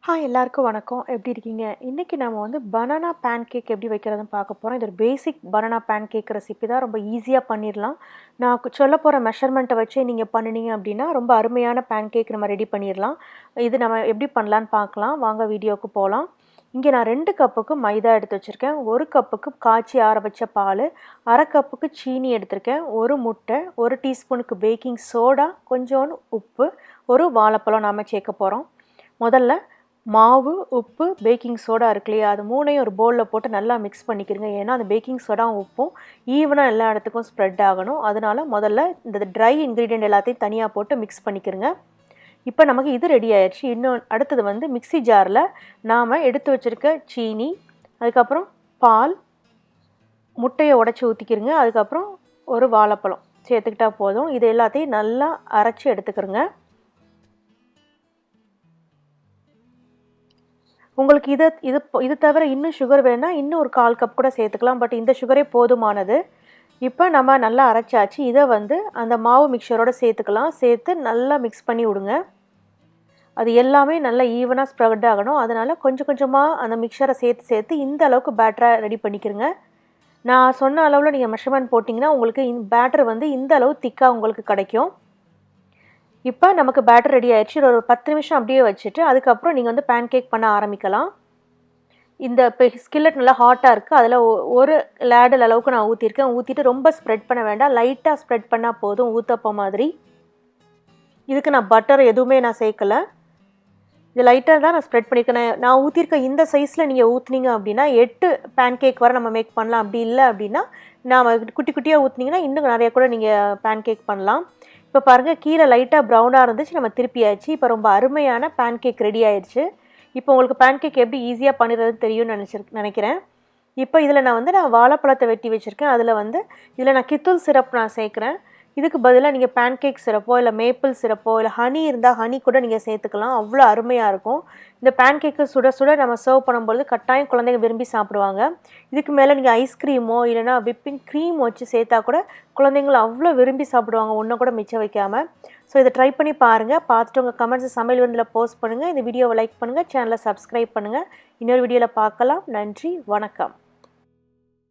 Hi எல்லாருக்கும் வணக்கம். எப்படி இருக்கீங்க? இன்னைக்கு நம்ம வந்து பனானா பேன்கேக் எப்படி வைக்கிறதுன்னு பார்க்க போறோம். இது ஒரு பேசிக் பனானா பேன்கேக் ரெசிபி தான். ரொம்ப ஈஸியா பண்ணிரலாம். நான் சொல்லப் போற மெஷர்மெண்ட்ட வச்சே நீங்க பண்ணுனீங்க அப்படின்னா, ரொம்ப அருமையான பேன்கேக் நம்ம ரெடி பண்ணிரலாம். இது நம்ம எப்படி பண்ணலான்னு பார்க்கலாம். வாங்க வீடியோக்கு போலாம். இங்க நான் 2 கப்புக்கு மைதா எடுத்து வச்சிருக்கேன். 1 கப்புக்கு காய்ச்சி ஆற வச்ச பால், 1/2 கப்புக்கு சீனி எடுத்திருக்கேன், 1 முட்டை, 1 டீஸ்பூனுக்கு பேக்கிங் சோடா, கொஞ்சோண்டு உப்பு, 1 வாழைப்பழம் நாம சேர்க்க போறோம். முதல்ல மாவு, உப்பு, பேக்கிங் சோடா இருக்கு இல்லையா, அது 3யும் ஒரு பவுலில் போட்டு நல்லா மிக்ஸ் பண்ணிக்கிறங்க. ஏன்னா அந்த பேக்கிங் சோடாவும் உப்பும் ஈவனாக எல்லா இடத்துக்கும் ஸ்ப்ரெட் ஆகணும். அதனால முதல்ல இந்த ட்ரை இன்க்ரீடியன்ட் எல்லாத்தையும் தனியாக போட்டு மிக்ஸ் பண்ணிக்கிறங்க. இப்போ நமக்கு இது ரெடி ஆயிடுச்சு. இன்னும் அடுத்தது வந்து மிக்ஸி ஜாரில் நாம் எடுத்து வச்சுருக்க சீனி, அதுக்கப்புறம் பால், முட்டையை உடச்சி ஊற்றிக்கிறங்க. அதுக்கப்புறம் ஒரு வாழைப்பழம் சேர்த்துக்கிட்டா போதும். இது எல்லாத்தையும் நல்லா அரைச்சி எடுத்துக்கிறங்க. உங்களுக்கு இது தவிர இன்னும் சுகர் வேணால் இன்னும் ஒரு 1/4 கப் கூட சேர்த்துக்கலாம். பட் இந்த சுகரே போதுமானது. இப்போ நம்ம நல்லா அரைச்சாச்சு. இதை வந்து அந்த மாவு மிக்சரோடு சேர்த்துக்கலாம். சேர்த்து நல்லா மிக்ஸ் பண்ணி விடுங்க. அது எல்லாமே நல்லா ஈவனாக ஸ்ப்ரெட் ஆகணும். அதனால் கொஞ்சம் கொஞ்சமாக அந்த மிக்சரை சேர்த்து இந்த அளவுக்கு பேட்டராக ரெடி பண்ணிக்கிறங்க. நான் சொன்ன அளவில் நீங்கள் மெஷர்மெண்ட் போட்டிங்கன்னா உங்களுக்கு பேட்டர் வந்து இந்த அளவு திக்காக உங்களுக்கு கிடைக்கும். இப்போ நமக்கு பேட்டர் ரெடி ஆயிடுச்சு. ஒரு 10 நிமிஷம் அப்படியே வச்சுட்டு அதுக்கப்புறம் நீங்கள் வந்து பேன்கேக் பண்ண ஆரம்பிக்கலாம். இந்த ஸ்கில்லட் நல்லா ஹாட்டாக இருக்குது. அதில் ஒரு லேடல் அளவுக்கு நான் ஊற்றிருக்கேன். ஊற்றிட்டு ரொம்ப ஸ்ப்ரெட் பண்ண வேண்டாம், லைட்டாக ஸ்ப்ரெட் பண்ணால் போதும், ஊத்தப்பம் மாதிரி. இதுக்கு நான் பட்டர் எதுவுமே நான் சேர்க்கலை. இது லைட்டாக தான் நான் ஸ்ப்ரெட் பண்ணியிருக்கேன். நான் ஊற்றிருக்க இந்த சைஸில் நீங்கள் ஊற்றுனீங்க அப்படின்னா 8 பேன்கேக் வரை நம்ம மேக் பண்ணலாம். அப்படி இல்லை அப்படின்னா நான் குட்டி குட்டியாக ஊற்றுனீங்கன்னா இன்னும் நிறைய கூட நீங்கள் பேன்கேக் பண்ணலாம். இப்போ பாருங்கள், கீழே லைட்டாக ப்ரௌனாக இருந்துச்சு, நம்ம திருப்பியாச்சு. இப்போ ரொம்ப அருமையான பேன்கேக் ரெடி ஆயிடுச்சு. இப்போ உங்களுக்கு பேன்கேக் எப்படி ஈஸியாக பண்ணிடுறதுன்னு தெரியும்னு நினைக்கிறேன். இப்போ இதில் நான் வாழைப்பழத்தை வெட்டி வச்சுருக்கேன். இதில் நான் கித்தூல் சிரப் நான் சேர்க்குறேன். இதுக்கு பதிலாக நீங்கள் பேன்கேக் சிரப்போ இல்லை மேப்பிள் சிரப்போ இல்லை ஹனி இருந்தால் ஹனி கூட நீங்கள் சேர்த்துக்கலாம். அவ்வளோ அருமையாக இருக்கும். இந்த பேன்கேக்கு சுட சுட நம்ம சர்வ் பண்ணும்போது கட்டாயம் குழந்தைங்க விரும்பி சாப்பிடுவாங்க. இதுக்கு மேலே நீங்கள் ஐஸ்கிரீமோ இல்லைனா விப்பிங் க்ரீம் வச்சு சேர்த்தா கூட குழந்தைங்களை அவ்வளோ விரும்பி சாப்பிடுவாங்க, ஒன்றை கூட மிச்சம் வைக்காமல். ஸோ இதை ட்ரை பண்ணி பாருங்கள். பார்த்துட்டு உங்கள் கமெண்ட்ஸை சமையல் விருந்தில் போஸ்ட் பண்ணுங்கள். இந்த வீடியோவை லைக் பண்ணுங்கள், சேனலை சப்ஸ்கிரைப் பண்ணுங்கள். இன்னொரு வீடியோவில் பார்க்கலாம். நன்றி, வணக்கம்.